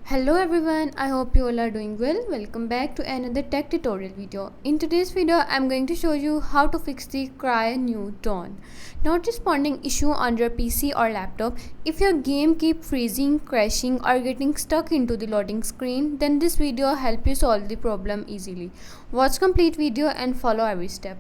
Hello everyone, I hope you all are doing well. Welcome back to another tech tutorial video. In today's video, I'm going to show you how to fix the Cry New Dawn not responding issue on your PC or laptop. If your game keep freezing, crashing or getting stuck into the loading screen, then this video help you solve the problem easily. Watch complete video and follow every step.